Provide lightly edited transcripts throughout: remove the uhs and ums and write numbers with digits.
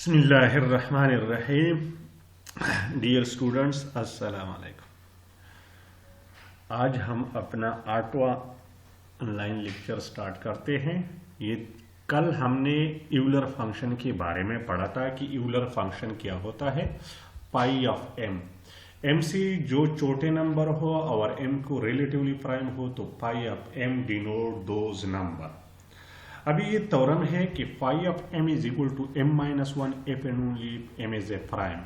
बिस्मिल्लाहिर्रहमानिर्रहीम। Dear students, अस्सलाम वालेकुम। आज हम अपना 8वां ऑनलाइन लेक्चर स्टार्ट करते हैं। ये कल हमने यूलर फंक्शन के बारे में पढ़ा था कि यूलर फंक्शन क्या होता है। पाई ऑफ एम, एम से जो छोटे नंबर हो और एम को रिलेटिवली प्राइम हो तो pi of m denote those number. अभी ये थ्योरम है कि phi of m is equal to m minus one if and only m is a prime.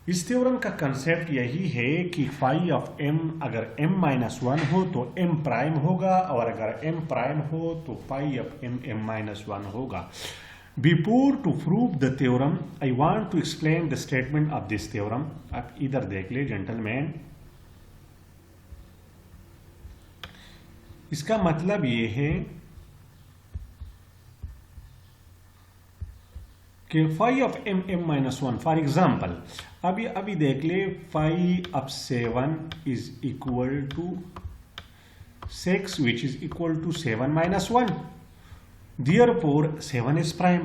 इस थ्योरम का कंसेप्ट यही है कि फाई ऑफ एम अगर एम माइनस वन हो तो एम प्राइम होगा, और अगर एम प्राइम हो तो phi of m m minus one होगा। Before to prove the theorem I want to explain the statement of this theorem. आप इधर देख ले जेंटलमैन, इसका मतलब ये है कि phi of m m minus one, for example अभी देख ले, phi of 7 is equal to 6 which is equal to 7 minus 1। Therefore 7 is prime.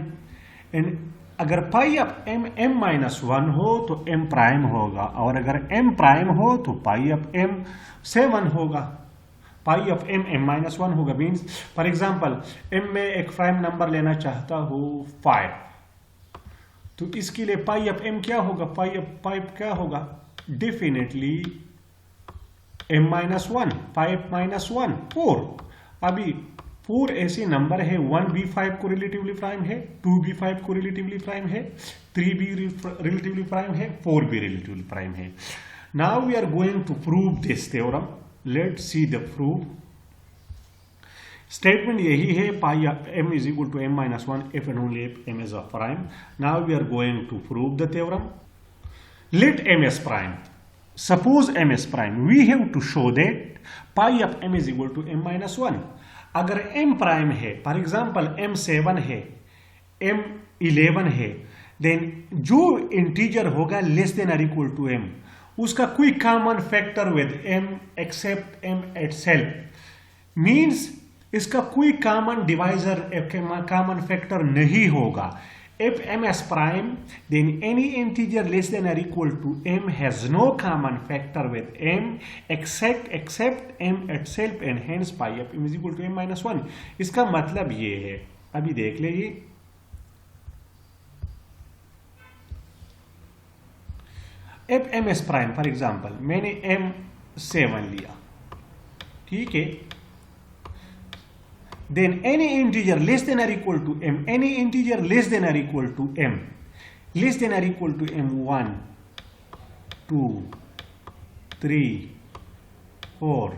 And अगर pi of m m minus 1 हो तो एम प्राइम होगा, और अगर एम प्राइम हो तो पाई ऑफ एम 7 होगा। Pi of m m minus 1 होगा मीन्स, फॉर एग्जाम्पल एम में एक प्राइम नंबर लेना चाहता हूँ 5, तो इसके लिए पाई ऑफ एम क्या होगा, पाई ऑफ 5 क्या होगा, डेफिनेटली एम माइनस 1, 5 माइनस 1 4। अभी 4 ऐसे नंबर है, 1 भी 5 को रिलेटिवली प्राइम है, 2 भी 5 को रिलेटिवली प्राइम है, 3 भी रिलेटिवली प्राइम है, 4 भी रिलेटिवली प्राइम है। Now we are going to prove this theorem. Let's see the proof. Statement यही है, pi of m is equal to m minus 1 if and only if m is a prime. Now we are going to prove the theorem. Let m is prime, suppose m is prime, we have to show that pi of m is equal to m minus 1। अगर M prime है, for example m 7 है, m 11 है, then जो integer होगा less than और equal to m, उसका कोई common factor with m except m itself, means इसका कोई कॉमन डिवाइजर कॉमन फैक्टर नहीं होगा। If m is prime then any integer less than और equal to m has no common factor with m except m itself and hence pi of m is equal to m minus 1। इसका मतलब ये है, अभी देख लीजिए, if m is prime, for example मैंने m 7 लिया, ठीक है, then any integer less than or equal to m, any integer less than or equal to m, less than or equal to m 1 2 3 4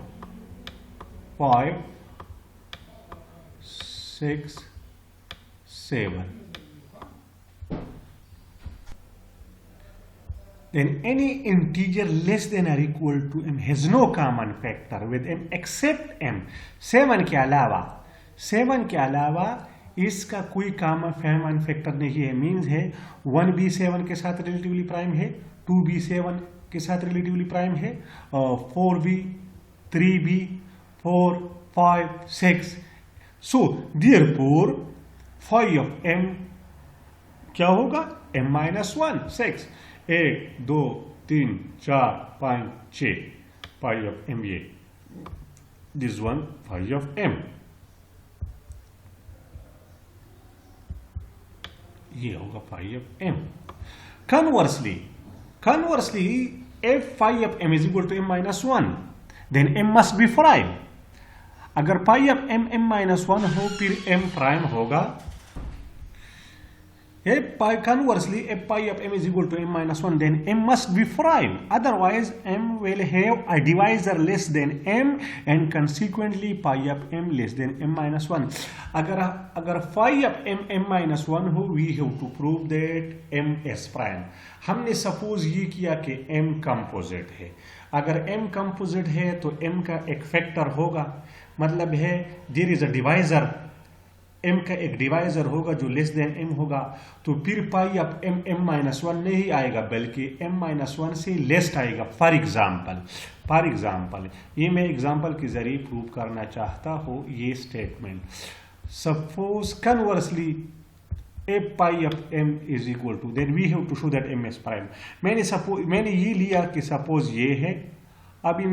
5 6 7, then any integer less than or equal to m has no common factor with m except m। 7 के अलावा इसका कोई common factor नहीं है, means है 1 भी 7 के साथ रिलेटिवली प्राइम है, 2 भी 7 के साथ रिलेटिवली प्राइम है, और 4 भी, 3 भी, 4 5 6। So therefore phi of m क्या होगा, m minus 1 6, 1 2 3 4 5 6, pi of m, ये this one phi of m, ये होगा phi of m. Conversely if phi of m is equal to m minus 1 then m must be prime. अगर phi of m m minus 1 हो फिर m prime होगा। Conversely, if pi of m is equal to m minus 1, then m must be prime. Otherwise, m will have a divisor less than m, and consequently pi of m less than m minus 1. अगर phi of m m minus 1 हो, we have to prove that m is prime. हमने suppose ये किया कि m composite है। अगर m composite है तो m का एक फैक्टर होगा, मतलब है there is a divisor, m का एक डिवाइजर होगा जो लेस देन m होगा, तो फिर पाई ऑफ m m माइनस 1 नहीं आएगा बल्कि m माइनस 1 से लेस आएगा। फॉर एग्जाम्पल ये मैं एग्जाम्पल के जरिए प्रूव करना चाहता हूँ ये statement. Suppose conversely if pi of m is equal to, then we have to show that m is prime. मैंने ये लिया कि सपोज ये है, अभी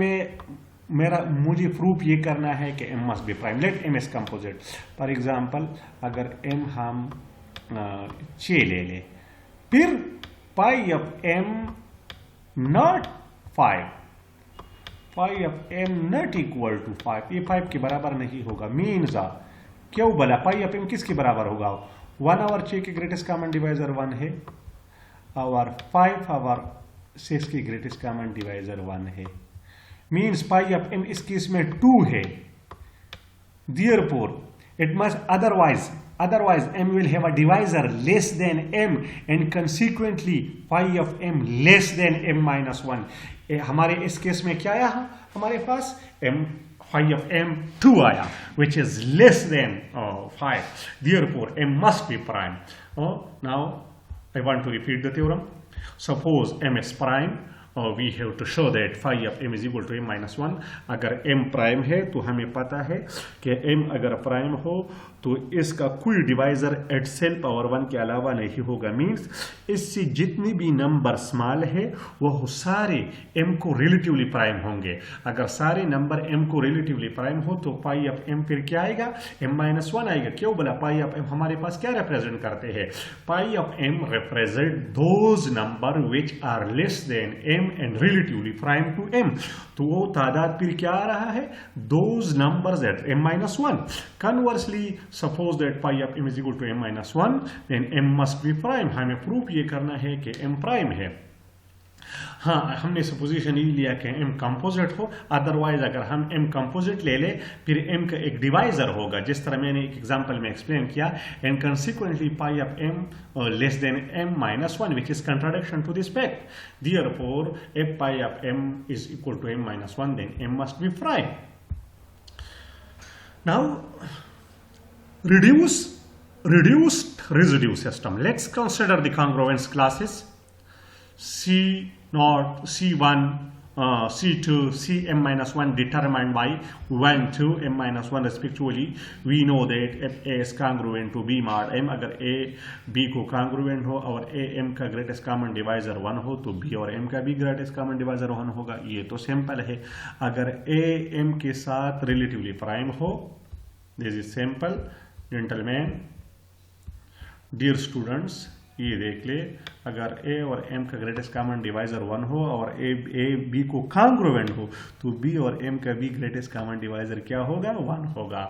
मुझे प्रूफ ये करना है कि m must be prime. Let m is composite. For example अगर m हम 6 ले ले, फिर pi of m not 5, pi of m not equal to 5, ये 5 के बराबर नहीं होगा. मीन्स क्यों बोला pi of m किसके बराबर होगा? 1 और 6 के ग्रेटेस्ट कॉमन डिवाइजर 1 है, और 5 और 6 की ग्रेटेस्ट कॉमन डिवाइजर 1 है. मीन्स pi of m इस केस में 2 है. Therefore it must otherwise m will have a divisor less than m, and consequently pi of m less than m minus 1. हमारे इस केस में क्या आया? हमारे पास phi of m 2 आया, which is less than 5. Therefore m must be prime. Now I want to repeat the theorem. Suppose m is prime, we have to show that phi of m is equal to m minus 1. अगर m prime है तो हमें पता है कि m अगर prime हो तो इसका कोई डिवाइजर एट सेल पावर 1 के अलावा नहीं होगा. मीन्स इससे जितनी भी नंबर स्मॉल है वह सारे m को रिलेटिवली प्राइम होंगे. अगर सारे नंबर m को रिलेटिवली प्राइम हो तो पाई ऑफ m फिर क्या आएगा? m माइनस 1 आएगा. क्यों बोला? पाई ऑफ m हमारे पास क्या रिप्रेजेंट करते हैं? Pi of m represent those number which are less than m and relatively prime to m. तो वो तादाद फिर क्या आ रहा है? Those numbers at m minus 1. Conversely suppose that pi of m is equal to m minus 1, then m must be prime. हमें proof ये करना है कि m प्राइम है. हाँ, हमने सपोजिशन ये लिया कि m कंपोजिट हो. अदरवाइज अगर हम m कंपोजिट ले ले फिर m का एक डिवाइजर होगा, जिस तरह मैंने एक एग्जांपल में एक्सप्लेन किया. And consequently pi of m less than m minus 1, which is contradiction to this fact. Therefore if pi of m is equal to m minus 1, then m must be prime. Now reduced residue system. Let's consider the congruence classes C0, C1, C2, Cm minus 1 determined by 1 to m minus 1 respectively. We know that if A is congruent to B mod m, अगर A B को congruent हो और A M का greatest common divisor 1 हो तो B और M का भी greatest common divisor 1 होगा. ये तो सिंपल है. अगर A M के साथ relatively prime हो, this is simple. Gentleman, dear students, ये देख ले, अगर a और m का ग्रेटेस्ट कॉमन डिवाइजर 1 हो और a b को कॉन्ग्रुएंट हो तो b और m का भी ग्रेटेस्ट कॉमन डिवाइजर क्या होगा? 1 होगा.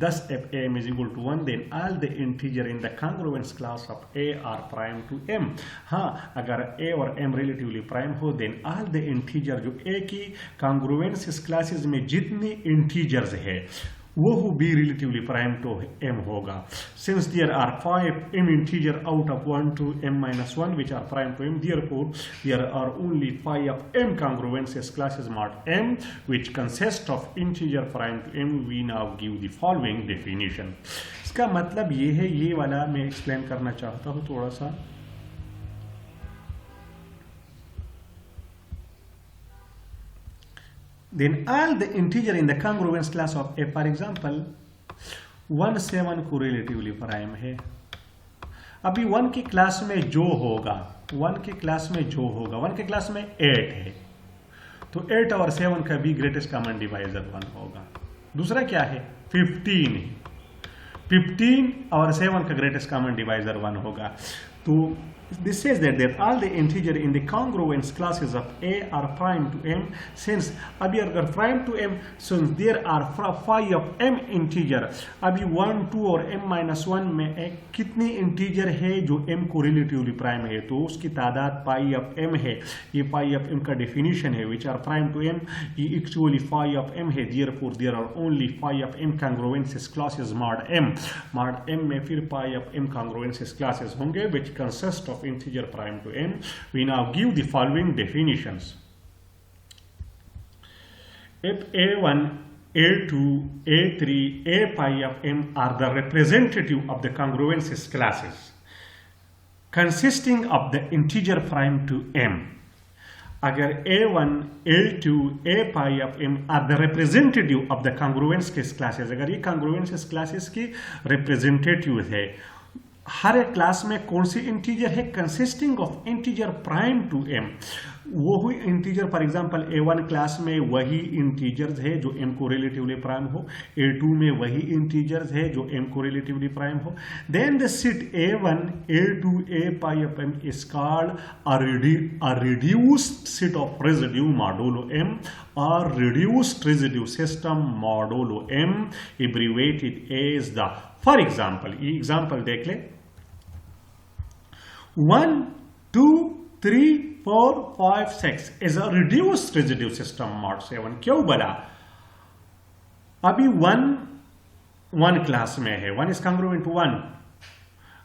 Thus if m is equal to 1, then all the integer in the congruence class of a are prime to m. हाँ, अगर a और m रिलेटिवली प्राइम हो then all the integer जो a की congruence classes में जितनी integers है वो be relatively prime to m होगा. Since there are 5 m integer out of 1 to m minus 1 which are prime to m, therefore there are only 5 of m congruences classes mod m which consist of integer prime to m. We now give the following definition. इसका मतलब ये है, ये वाला मैं explain करना चाहता हूँ थोड़ा सा. Then all the integer in the congruence class of a, for example 1 7 को रिलेटिवली प्राइम है. अभी 1 की क्लास में जो होगा, 1 की क्लास में 8 है तो 8 और 7 का भी ग्रेटेस्ट कॉमन डिवाइजर 1 होगा. दूसरा क्या है? 15 है. 15 और 7 का ग्रेटेस्ट कॉमन डिवाइजर 1 होगा. तो this says that all the integer in the congruence classes of A are prime to M. Since अभी अगर prime to M, since there are phi of M integer, अभी 1, 2 और M minus 1 में कितनी integer है जो M को relatively prime है? तो उसकी तादाद pi of M है. ये pi of M का definition है, which are prime to M. ये actually phi of M है. Therefore there are only phi of M congruences classes mod M. mod M में फिर pi of M congruences classes होंगे which consist of integer prime to m. We now give the following definitions. If a1, a2, a3, a pi of m are the representative of the congruences classes consisting of the integer prime to m, अगर a1, a2, a pi of m are the representative of the congruence classes, अगर ये congruences classes की representative है हर एक class में कौन सी integer है, consisting of integer prime to m, वो ही integer for example A1 class में वही इंटीजर्स है जो m को रिलेटिवली प्राइम हो, A2 में वही इंटीजर्स है जो m को रिलेटिवली प्राइम हो। Then the set A1 A2 A pi of m is called a reduced set of residue modulo m or reduced residue system modulo m, abbreviated as the, for example ये example देख ले, 1 2 3 4 5 6 is a reduced residue system mod 7। क्यों बोला? अभी 1 class में है, 1 is congruent to 1।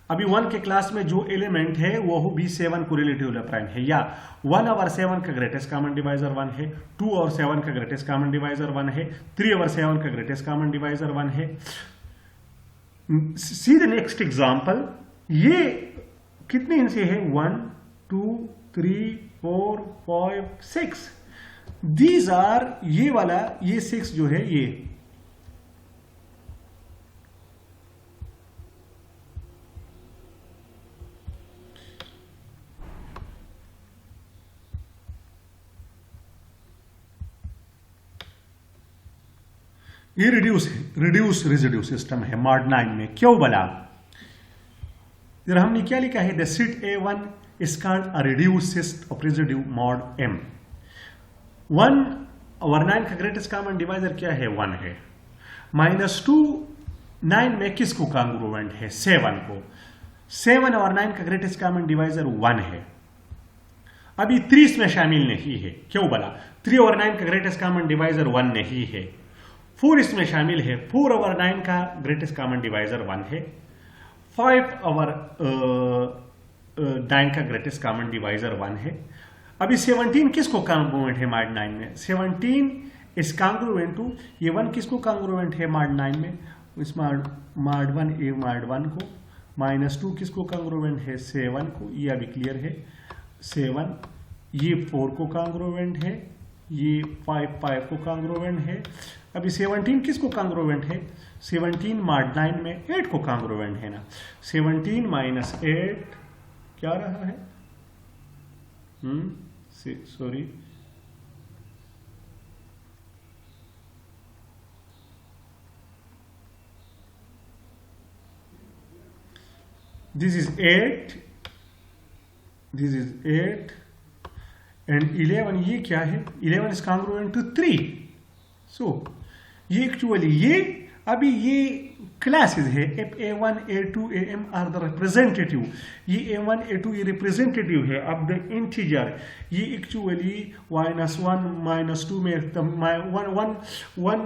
अभी 1 के क्लास में जो एलिमेंट है वो भी 7 को रिलेटिवली प्राइम है, या 1 over 7 का ग्रेटेस्ट कॉमन डिवाइजर 1 है, 2 over 7 का ग्रेटेस्ट कॉमन डिवाइजर 1 है, 3 over 7 का ग्रेटेस्ट कॉमन डिवाइजर 1 है। सी द नेक्स्ट एग्जाम्पल, ये कितने इनसे है, 1 2 3 4 5 6, दीज आर, ये वाला ये 6 जो है ये रिड्यूस रेजिड्यू सिस्टम है मॉड 9 में। क्यों बोला? हमने क्या लिखा है, the set A1 is called a reduced set of residue mod m। 1 over 9 का ग्रेटेस्ट कॉमन डिवाइजर क्या है, 1 है। -2 9 में किसको कॉन्ग्रुएंट है, 7 को। 7 और 9 का ग्रेटेस्ट कॉमन डिवाइजर 1 है। अभी 3 इसमें शामिल नहीं है, क्यों बोला? 3 और 9 का ग्रेटेस्ट कॉमन डिवाइजर 1 नहीं है। 4 इसमें शामिल है, 4 over 9 का ग्रेटेस्ट कॉमन डिवाइजर 1 है। 5 over 9 का ग्रेटेस्ट कॉमन डिवाइजर 1 है। अभी 17 किसको कॉन्ग्रुएंट है मॉड 9 में, 17 इस कॉन्ग्रुएंट टू, ये 1 किसको कॉन्ग्रुएंट है मॉड 9 में, इस मॉड 1 ए मॉड 1 को। -2 किसको कॉन्ग्रुएंट है, 7 को, ये अभी क्लियर है 7। ये 4 को कॉन्ग्रुएंट है, ये 5 को कॉन्ग्रुएंट है। अभी 17 किसको कॉन्ग्रुएंट है, 17 मॉड 9 में 8 को कॉन्ग्रुएंट है ना। 17 - 8 क्या रहा है, sorry this is 8, this is 8 and 11, ये क्या है, 11 इज कॉन्ग्रुएंट टू 3। सो ये एक्चुअली ये अभी ये क्लासेस है, A1 A2 AM are the representative, ये A1 A2 ये रिप्रेजेंटेटिव है। अब द इंटीजर ये एक्चुअली -1 -2 में 1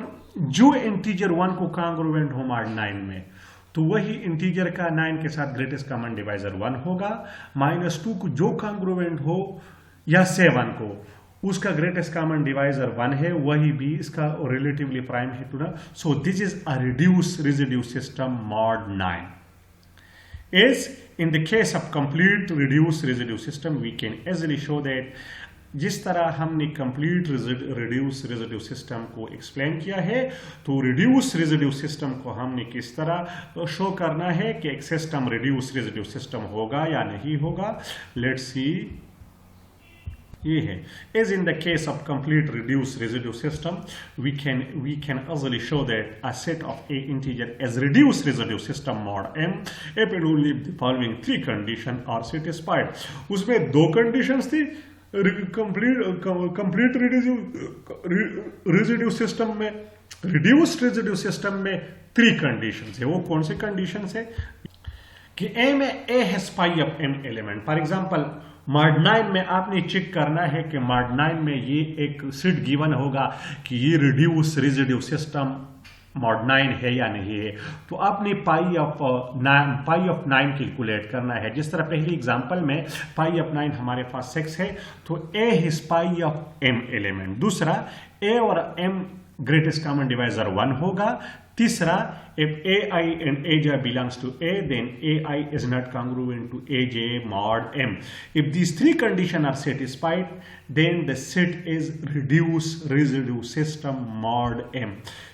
जो इंटीजर 1 को कॉन्ग्रुएंट हो मॉड 9 में, तो वही इंटीजर का 9 के साथ ग्रेटेस्ट कॉमन डिवाइजर 1 होगा। -2 को जो कॉन्ग्रुएंट हो या 7 को, उसका ग्रेटेस्ट कॉमन डिवाइजर 1 है, वही भी इसका रिलेटिवली प्राइम है टू ना। So this is a reduce residue system mod 9। As in the case of complete reduced residue system, we can easily show that जिस तरह हमने कंप्लीट रिड्यूस रेजिड्यू सिस्टम को एक्सप्लेन किया है, तो रिड्यूस रेजिड्यू सिस्टम को हमने किस तरह शो करना है कि एक सिस्टम रिड्यूस रेजिड्यू सिस्टम होगा या नहीं होगा। लेट्स सी, ये है, as in the case of complete reduced residue system, we can easily show that a set of a integer as reduced residue system mod m if and only if the following 3 conditions are satisfied। उसमें 2 conditions थी complete residue system में, reduced residue system में 3 conditions है। वो कौन सी conditions है कि ए में A has pi of m element. For example mod 9 में आपने चेक करना है कि मॉड 9 में ये एक सेट गिवन होगा कि ये रिड्यूस रेजिड्यू सिस्टम मॉड 9 है या नहीं है, तो आपने पाई ऑफ 9 कैलकुलेट करना है। जिस तरह पहली एग्जांपल में पाई ऑफ 9 हमारे पास 6 है, तो a his pi of m element. दूसरा, ए और m ग्रेटेस्ट कॉमन डिवाइजर 1 होगा। तीसरा, if ai and aj belongs to a, then ai is not congruent to aj mod m। If these 3 conditions are satisfied, then the set is reduced residue system mod m।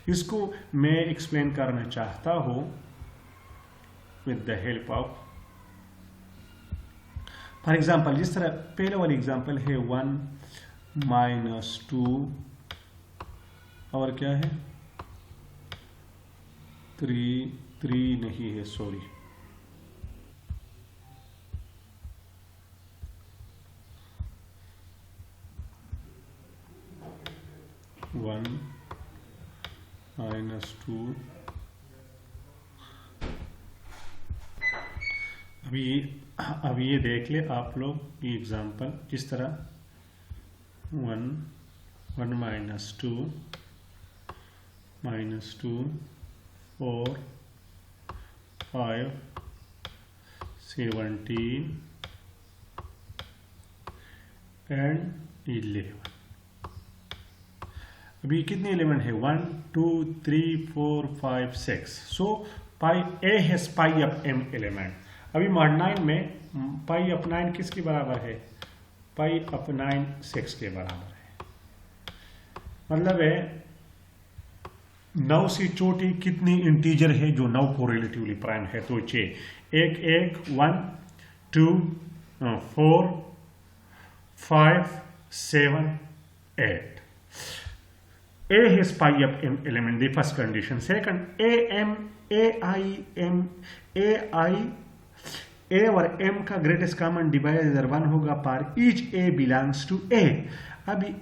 इसको मैं explain करना चाहता हूँ with the help of for example जिस तरह पहले वाली example है 1 -2 और क्या है 3 नहीं है, सॉरी 1 -2। अब ये देख ले आप लोग ये एग्जांपल जिस तरह 1 -2 4 5 17 एंड 11। अभी कितने एलिमेंट है 1 2 3 4 5 6। सो पाई A has pi up m element. अभी मॉड 9 में पाई अप 9 किसके बराबर है, पाई अप 9 6 के बराबर है। मतलब है 9 से छोटी कितनी इंटीजर है जो 9 को रिलेटिवली प्राइम है, तो 6 1 1 2 4 5 7 8। A has pi up m element, the first condition. Second, A और m का ग्रेटेस्ट कॉमन डिवाइजर 1 होगा पर each A belongs to A। अभी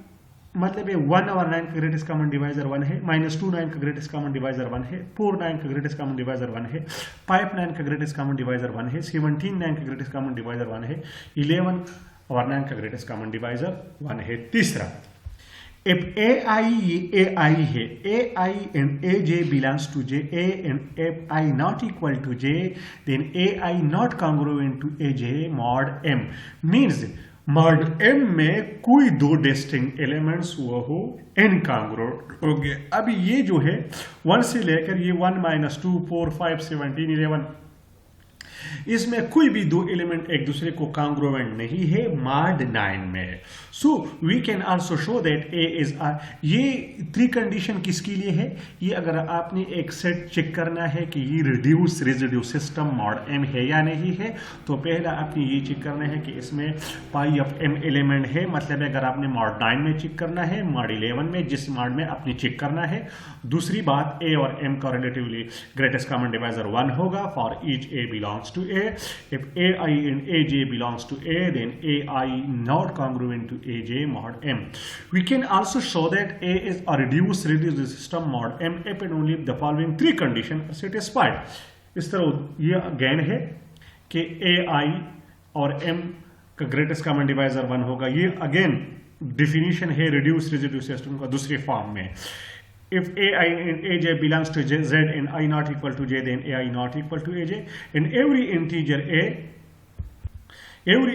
मतलब 1 और 9 का ग्रेटेस्ट कॉमन डिवाइजर 1 है, -2 9 का ग्रेटेस्ट कॉमन डिवाइजर 1 है, 4 9 का ग्रेटेस्ट कॉमन डिवाइजर 1 है, 5 9 का ग्रेटेस्ट कॉमन डिवाइजर 1 है, 17 9 का ग्रेटेस्ट कॉमन डिवाइजर 1 है, 11 और 9 का ग्रेटेस्ट कॉमन डिवाइजर 1 है। तीसरा, if AI है, AI and AJ belongs to J, A and AI not equal to J, then AI not congruent to AJ mod M means mod M में कोई दो distinct elements वो हो incongruent हो गए। अभी ये जो है 1 से लेकर ये 1 -2 4 5 17 11 इसमें कोई भी दो एलिमेंट एक दूसरे को कॉन्ग्रुएंट नहीं है मॉड 9 में। So we can also show that a is ये 3 कंडीशन किसके लिए है, ये अगर आपने एक सेट चेक करना है कि ये reduce residue system mod m है या नहीं है, तो पहला आपने ये चेक करना है कि इसमें पाई ऑफ m एलिमेंट है। मतलब अगर आपने मॉड 9 में चेक करना है, मॉड 11 में जिस मॉड में आपने चेक करना है। दूसरी बात, a और m का रिलेटिवली ग्रेटेस्ट कॉमन डिवाइजर 1 होगा for each a belongs to A. If AI and AJ belongs to A, then AI not congruent to AJ mod M. We can also show that A is a reduced system mod M if and only if the following 3 conditions are satisfied. इस तरह ये again है कि AI और M का greatest common divisor 1 होगा। ये again definition है रिड्यूस रेजिड्यू सिस्टम का दूसरे फॉर्म में। If AI and AJ belongs to Z and I not equal to J, then AI not equal to AJ. And every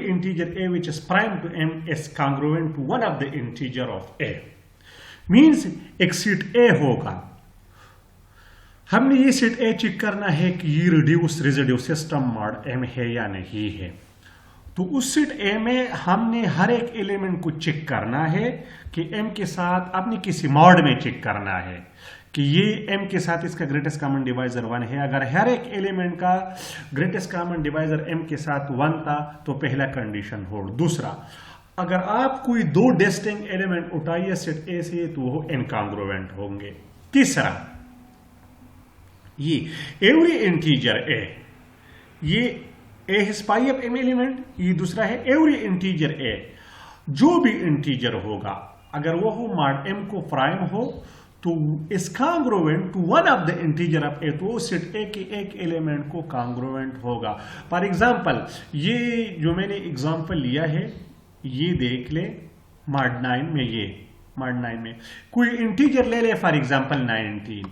integer A which is prime to M is congruent to one of the integer of A. Means एक set A होगा। हमने ये set A check करना है कि ये reduce residue system mod M है या नहीं है। तो उस सेट A में हमने हर एक एलिमेंट को चेक करना है कि M के साथ अपने किसी मॉड में चेक करना है कि ये M के साथ इसका ग्रेटेस्ट कॉमन डिवाइजर 1 है। अगर हर एक एलिमेंट का ग्रेटेस्ट कॉमन डिवाइजर M के साथ 1 था तो पहला कंडीशन होल्ड। दूसरा, अगर आप कोई दो डिस्टिंक्ट एलिमेंट उठाइए सेट A से तो वो इनकॉन्ग्रुएंट होंगे। तीसरा, ये एवरी इंटीजर A, ये A है पाई ऑफ M एलिमेंट, ये दूसरा है एवरी इंटीजर A। जो भी इंटीजर होगा अगर वो हो मॉड M को प्राइम हो तो is congruent to one of the integer of A, तो सेट A के एक एलिमेंट को कॉन्ग्रुएंट होगा। फॉर एग्जांपल ये जो मैंने एग्जांपल लिया है ये देख ले, मॉड 9 में ये मॉड 9 में कोई इंटीजर ले ले फॉर एग्जांपल 19,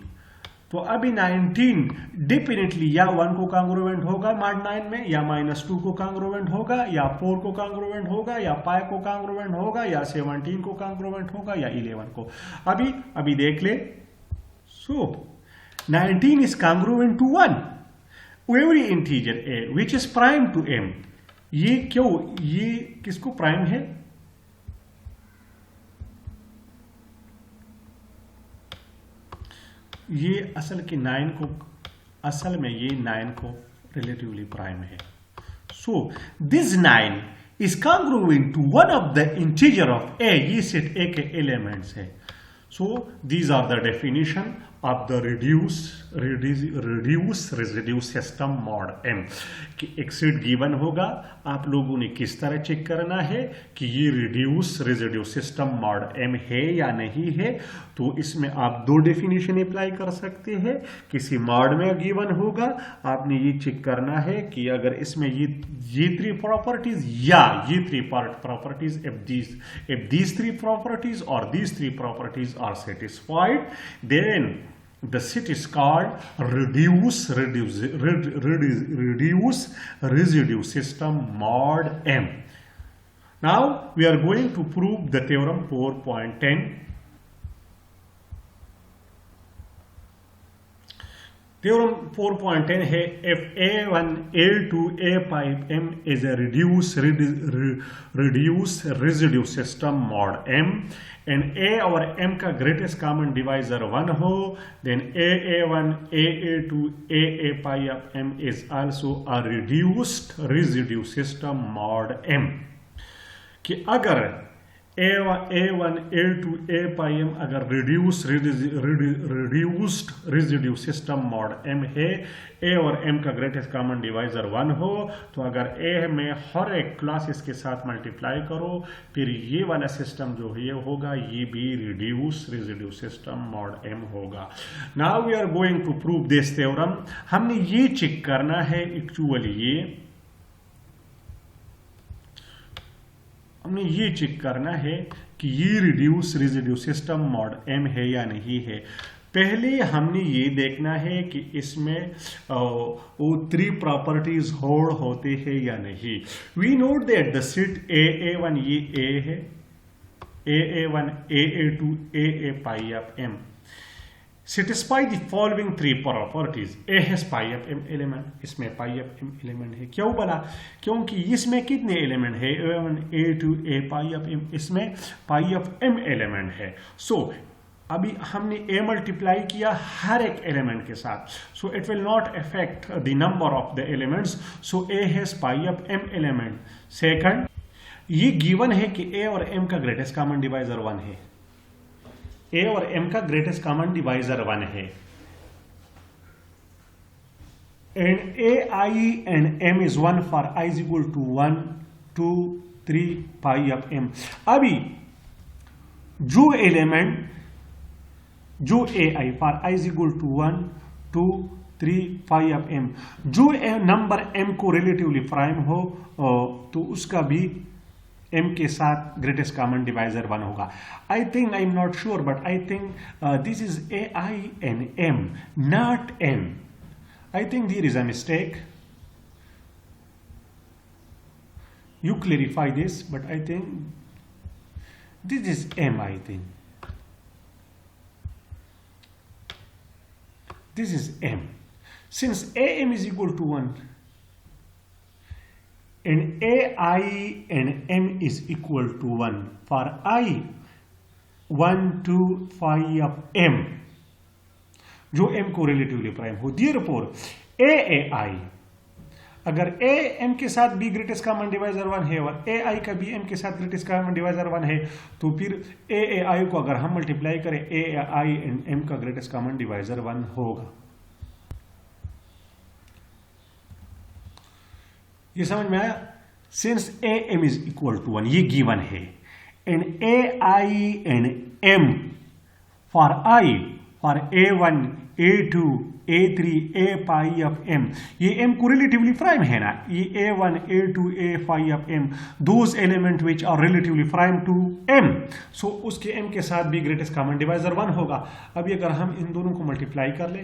तो अभी 19 डेफिनेटली या 1 को कॉन्ग्रुएंट होगा मॉड 9 में, या -2 को कॉन्ग्रुएंट होगा, या 4 को कॉन्ग्रुएंट होगा, या 5 को कॉन्ग्रुएंट होगा, या 17 को कॉन्ग्रुएंट होगा, या 11 को। अभी देख ले। So 19 is congruent to 1 every integer A which is prime to M। ये क्यों, ये किसको प्राइम है, ये असल में ये 9 को रिलेटिवली प्राइम है। So this 9 is congruent to one of the integer of a, ये सेट a के एलिमेंट्स है. So these are the definition of the reduce residue system mod m. कि एक सेट गिवन होगा, आप लोगों ने किस तरह चेक करना है कि ये reduce residue system mod m है या नहीं है. तो इसमें आप दो डेफिनेशन अप्लाई कर सकते हैं. किसी मॉड में गिवन होगा, आपने ये चेक करना है कि अगर इसमें ये थ्री प्रॉपर्टीज या ये three properties, if these three properties or these three properties are satisfied, then the set is called reduce residue system mod m. Now we are going to prove the theorem 4.10. Theorem 4.10 है, if a1 a2 a pipe m is a reduce residue system mod m and a और m का greatest common divisor 1 हो, then a1 a2 a pi of m is also a reduced residue system mod m. कि अगर a1 a2 a pi m अगर reduced residue system mod m है, a और m का greatest common divisor 1 हो, तो अगर a में हर एक क्लासेस के साथ मल्टीप्लाई करो, फिर ये वाला सिस्टम जो है ये होगा, ये भी reduce residue system mod m होगा. Now we are going to prove this theorem. हमने ये चेक करना है, एक्चुअली हमने ये चेक करना है कि ये reduce residue system mod m है या नहीं है. पहले हमने ये देखना है कि इसमें वो थ्री प्रॉपर्टीज होल्ड होते हैं या नहीं. We note that the set a1 ये a है, a1 a2 a pi of m satisfy the following three properties. a has pi of m element, इसमें pi of m element है. क्यों बोला? क्योंकि इसमें कितने एलिमेंट है, a1 a2 a pi of m, इसमें pi of m एलिमेंट है. सो अभी हमने a मल्टीप्लाई किया हर एक एलिमेंट के साथ, so it will not affect the number of the elements. So a has pi of m element. Second, ये given है कि a और m का ग्रेटेस्ट कॉमन डिवाइजर 1 है. a और m का ग्रेटेस्ट कॉमन डिवाइजर 1 है, and ai and m is 1 for I is equal to 1 2 3 pi of m. अभी जो एलिमेंट जो ai for I is equal to 1 2 3 pi of m, जो number m को relatively prime हो तो उसका भी m के साथ ग्रेटेस्ट कॉमन डिवाइजर 1 होगा. I think, I am not sure, but I think this is ai and m, not n. I think there is a mistake. You clarify this, but I think this is m. I think this is m. Since am is equal to 1 and ai and m is equal to 1 for I 1 2 5 of m, जो m को relatively prime हो. Therefore ai अगर a m के साथ भी greatest common divisor 1 है और ai का भी m के साथ ग्रेटेस्ट कॉमन डिवाइजर 1 है, तो फिर ai को अगर हम मल्टीप्लाई करें ai एंड m का ग्रेटेस्ट कॉमन डिवाइजर 1 होगा. ये समझ में आया? Since am is equal to 1, ये गिवन है, and ai and m for I for a1 a2 a3 a pi of m, ये m को रिलेटिवली प्राइम है ना, ये a1 a2 a pi of m, those element which are relatively prime to m, so उसके m के साथ भी greatest common divisor 1 होगा. अभी अगर हम इन दोनों को मल्टीप्लाई कर ले,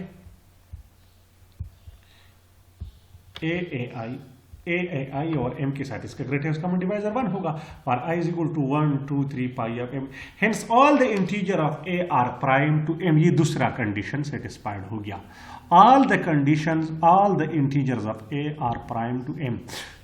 ai और m के साथ इसका ग्रेटेस्ट कॉमन डिवाइजर 1 होगा, और I is equal to 1 2 3 pi of m. Hence all the integer of a are prime to m. ये दूसरा कंडीशन सेटिस्फाइड हो गया. all the conditions, all the integers of a are prime to m.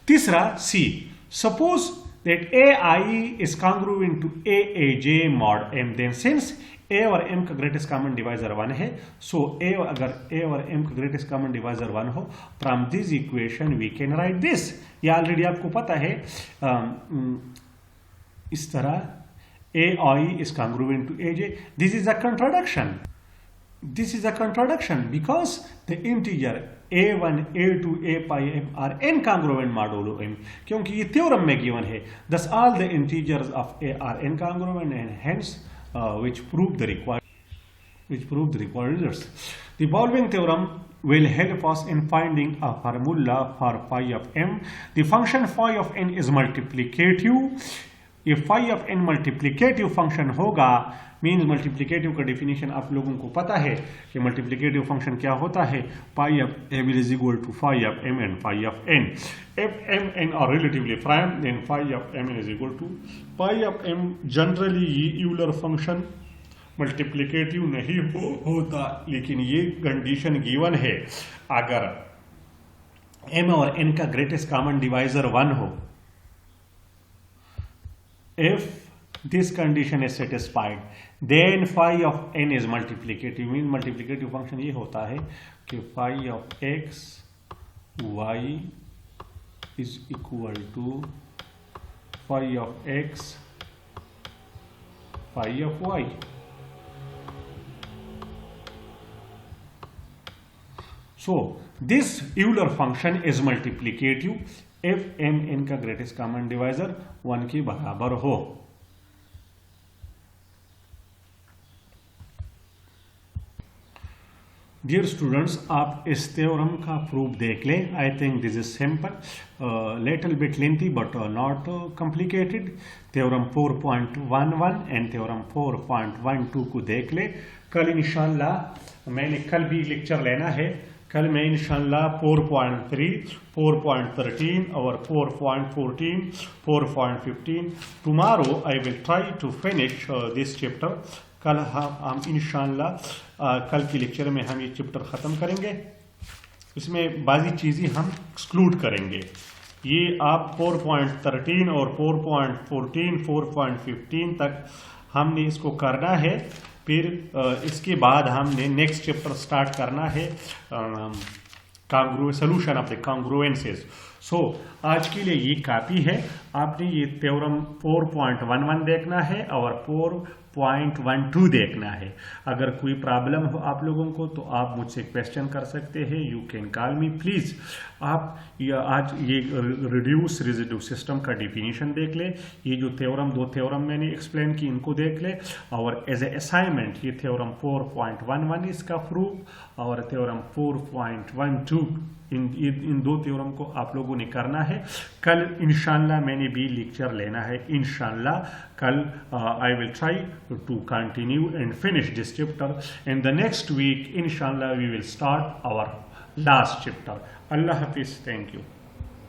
तीसरा c, suppose that ai is congruent to aaj mod m, then since ए और M का greatest common divisor 1 है, सो अगर ए और एम का greatest common divisor 1 हो, from this equation we can write this. ये already आपको पता है, इस तरह AI is congruent to AJ. This is a contradiction. This is a contradiction because the integer a1, a2, a pi m are n-congruent modulo m, क्योंकि ये theorem में given है। Thus all the integers of A are n-congruent and hence which prove the required results. The following theorem will help us in finding a formula for phi of m. The function phi of n is multiplicative. ये phi of n multiplicative function होगा, means multiplicative का definition आप लोगों को पता है कि multiplicative function क्या होता है। Pi of m is equal to phi of m and phi of n. If m n are relatively prime, then phi of m is equal to phi of m. Generally ये Euler function multiplicative नहीं होता, लेकिन ये condition given है। अगर m और n का greatest common divisor 1 हो, if this condition is satisfied, then phi of n is multiplicative. means multiplicative function ये होता है कि phi of x y is equal to phi of x phi of y. So this Euler function is multiplicative if m n का greatest common divisor 1 के बराबर हो। Dear students, आप इस थ्योरम का प्रूफ देख लें। I think this is simple, little bit lengthy but not complicated. Theorem 4.11 and theorem 4.12 को देख ले। कल इंशाल्लाह मैंने कल भी लेक्चर लेना है। कल मैं इंशाल्लाह 4.3, 4.13 और 4.14, 4.15 tomorrow I will try to finish this chapter. कल हम इंशाल्लाह कल की लेक्चर में हम ये चैप्टर ख़त्म करेंगे। इसमें बाज़ी चीज़ें हम एक्सक्लूड करेंगे। ये आप 4.13 और 4.14, 4.15 तक हमने इसको करना है। फिर इसके बाद हमने नेक्स्ट चैप्टर स्टार्ट करना है, सोल्यूशन ऑफ द कॉन्ग्रुएंसेस। सो आज के लिए ये काफ़ी है। आपने ये थ्योरम 4.11 देखना है और 4.12 देखना है। अगर कोई प्रॉब्लम हो आप लोगों को तो आप मुझसे क्वेश्चन कर सकते हैं। You can call me please. आप आज ये रिड्यूस रेजिड्यू सिस्टम का डिफिनीशन देख ले। ये जो दो थ्योरम मैंने एक्सप्लेन की इनको देख ले। और एज ए असाइनमेंट ये थ्योरम 4.11 इसका प्रूफ और थ्योरम 4.12 इन दो थ्योरम को आप लोगों ने करना है। कल इंशाल्लाह मैंने भी लेक्चर लेना है। इंशाल्लाह कल I will try to continue and finish this chapter. In the next week इंशाल्लाह we will start our last chapter. अल्लाह हाफिज। Thank you.